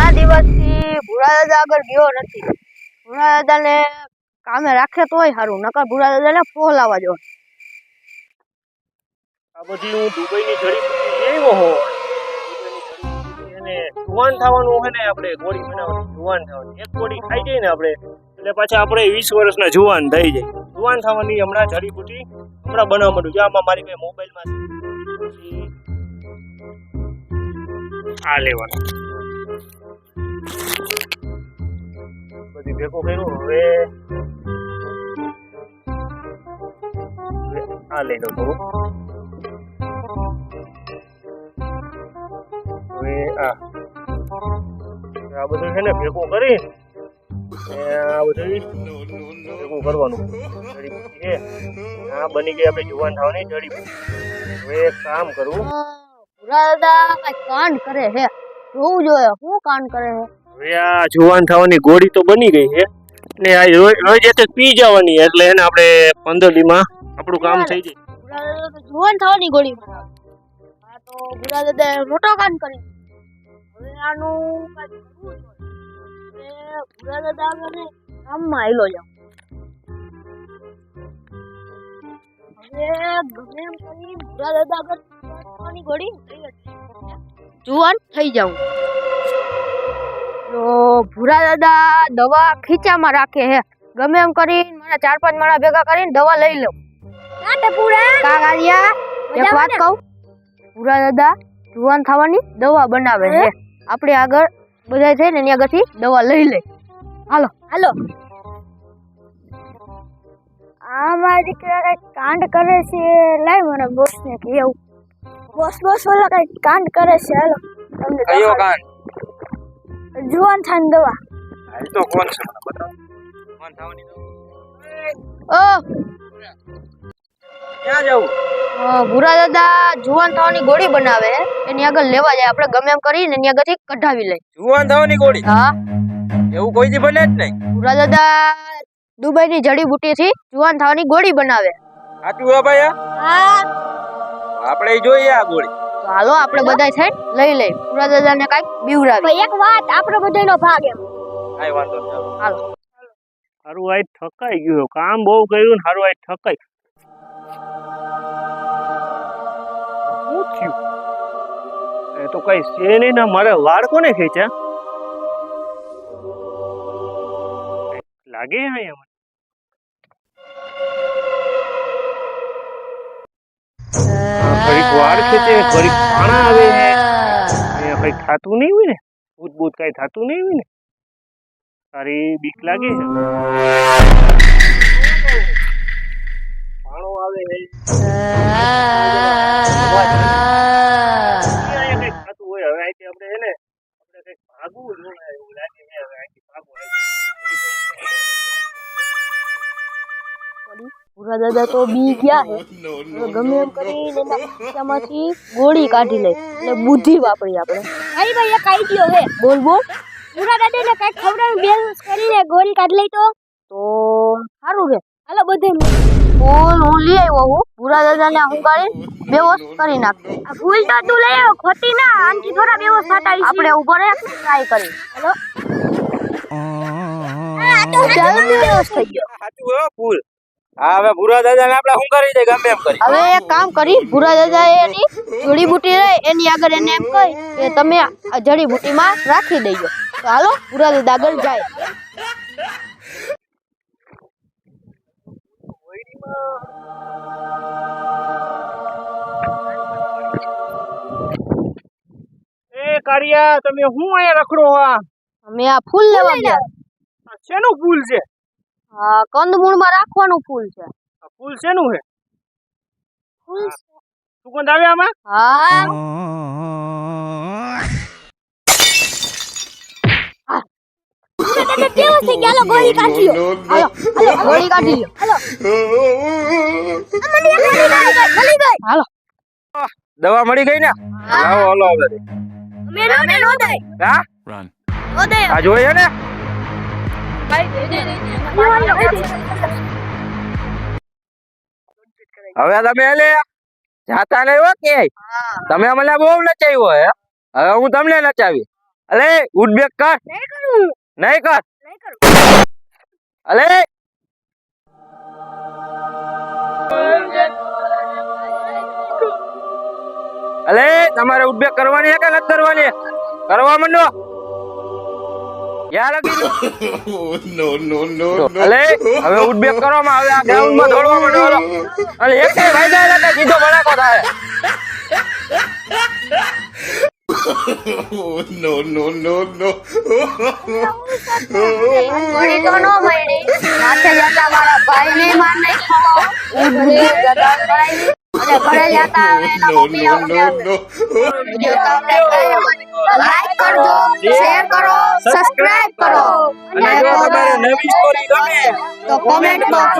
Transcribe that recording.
ઘણા દિવસથી ભૂરા દાદા આગળ ગયો નથી. ભૂરા દાદાને કામે રાખે તોય સારું, નકર ભૂરા દાદાને ફોલાવા જો. આ બધી હું દુબઈની જડીબુટ્ટી લઈ આવ્યો હો. એને જુવાન થવાનું છે ને, આપણે ગોળી બનાવવાની જુવાન થવાની. એક ગોળી ખાઈ જાય ને આપણે એટલે પાછા આપણે 20 વર્ષના જુવાન થઈ જાય. જુવાન થવાની હમણાં જડીબુટ્ટી હમણાં બનાવવા માંડું. જો આમાં મારી પાસે મોબાઈલમાં આ લેવાનું બધી ભેગું કર્યું. હવે આ લઈ લો થોડું. હવે આ બધું છે ને ભેગું કરી આ બધું ભેગું કરવાનું. જડીબુટ્ટી છે આ બની ગઈ આપણે જુવાન થવાની જડીબુટ્ટી. હવે એક કામ કરવું. ભૂરા દાદા કઈ કાંડ કરે છે, જોવું જોઈએ શું કાંડ કરે છે. હવે આ જુવાન થવાની ગોળી તો બની ગઈ છે ને આ રોજ એક પી જવાની, એટલે એને આપણે 15 દીમાં આપણું કામ થઈ જાય. ભૂરા દાદા તો જુવાન થવાની ગોળી બનાવે. આ તો ભૂરા દાદા મોટો કાંડ કરી. હવે આનું કઈ કરવું જોઈએ. ભૂરા દાદા આગળ ગામમાં આવેલો જાવ. હવે ગમે એમ કરી ભૂરા દાદા આગળ થવાની ગોળી જુવાન થઈ જાઉં. તો ભૂરા દાદા દવા ખીચામાં રાખે હે. ગમે એમ કરીને મારા 4-5 માળા ભેગા કરીને દવા લઈ લઉં. કાકારિયા એક વાત કહું, ભૂરા દાદા જુવાન થવાની દવા બનાવે છે. આપણે આગળ બધા થઈને એની આગળથી દવા લઈ લે. હાલો હાલો. આ મારી દીકરા કઈ કાંડ કરે છે, લાય મને બોસ ને કેવું. બોસ ઓલા કઈ કાંડ કરે છે. હાલો તમને કયો કાંડ? જુવાન થવાની દવા. આ તો કોણ છે મને બતાવો. જુવાન થવાની દવા ઓ ક્યાં જાવું? ભૂરા દાદા જુવાન થવાની ગોળી બનાવે છે, એની આગળ લેવા જાય. આપણે ગમે એમ કરીને એની આગળથી કઢાવી લઈ. જુવાન થવાની ગોળી? હા, એવું કોઈ દી બને જ નહીં. ભૂરા દાદા દુબઈની જડીબુટ્ટીથી જુવાન થવાની ગોળી બનાવે. સાચું હે ભાઈ? હા, આપણે જોઈએ આ ગોળી. તો હાલો આપણે બધા થઈને લઈ લઈ. ભૂરા દાદાને કાંઈક બીવડાવી. એક વાત, આપણો બધાનો ભાગ એમ. કાઈ વાંધો નહીં. હાલો. હારું આજ થકાઈ ગયો, કામ બહુ કર્યું ને હારું આજ થકાઈ. શું થયું? એ તો કઈ છે નહીં ને, મારે વાળ કોને ખેંચ્યા લાગે અહીંયા ઘડીક વાળ ખેંચે, ઘડીક પાણા આવે છે. અહીંયા કઈ થતું નહીં હોય ને, ભૂત કઈ થતું નહીં હોય ને. તારી બીક લાગે છે? પાણો આવે છે. અહીંયા કઈક થતું હોય. હવે અહીંથી આપણે છે ને આપણે કઈક ભાગવું જોઈએ એવું લાગે છે. હવે અહીંથી ભાગવું. ભૂરા દાદા તો બી ગયા છે. ગમે એમ કરીને એના ખિસ્સામાંથી ગોળી કાઢી લે. એટલે બુદ્ધિ વાપરી આપણે. ભાઈ ભાઈ એક આઈડિયો છે. બોલ બોલ. ભૂરા દાદાને કઈક ખવડાવી બેલેન્સ કરીને ગોળી કાઢી લઈ તો સારું છે. હાલો બધે ફૂલ હું લઈ આવ્યો હું. ભૂરા દાદાને હું કરીને બેહોશ કરી નાખ. આ ફૂલ તો તું લઈ આવ્યો, ખોટી ના. આનથી થોડા બેહોશ થતા આપણે ઉપર ટ્રાય કરી. હાલો. આ તો જલ્દી બેહોશ થઈ ગયો. સાચું હે ફૂલ. હા, હવે ભૂરા દાદાને આપણે શું કરી દે ગમે એમ કરી. હવે એક કામ કરી, ભૂરા દાદા એની જડીબુટ્ટી રહે એની આગળ એને એમ કહી કે તમે આ જડીબુટ્ટીમાં રાખી દેજો. તો હાલો ભૂરા દાદા આગળ જાય. એ કારિયા, તમે હું અહીંયા રખડો? અમે આ ફૂલ લેવા ગયા. શેનું ફૂલ છે? હા, કંદમૂળમાં રાખવાનું ફૂલ છે. આ ફૂલ શેનું છે? ફૂલ સુગંધ આવે આમાં? હા. કેવું છે? ચાલો ગોળી કાઢી લો. હાલો હાલો ગોળી કાઢી લો. હાલો. મને એક ગોળી મળી ગઈ. હાલો. દવા મળી ગઈ ને? આવો હાલો હવે. અમે નો દે. હા? Run. નો દે. આ જોઈએ ને? હવે તમે લે જાતા નહીં હો કે તમે મને બહુ નચાવ્યો હે. હવે હું તમને નચાવી. અલે ઉડબેક કર નહીં કરું નહીં કર નહીં કરું અલે અલે તમારે ઉડબેક કરવાની છે કે નથી કરવાની કરવા માંડો યાર અલે હવે ઉડબેક કરવામાં હવે આ ગ્રાઉન્ડમાં દોડવા માંડો હાલો. અલે એક ભાઈ જાય સીધો ભડાકો થાય ઘોડી તો નો મળી માથે જતા મારા ભાઈને માર નાખ્યો ઉડબેક જતા કરાવી અને ઘરે જતા હવે એના મમ્મી લાઈક કરજો શેર કરો સબસ્ક્રાઇબ કરો અને જો તમારે નવી સ્ટોરી ગમે તો કોમેન્ટ બોક્સ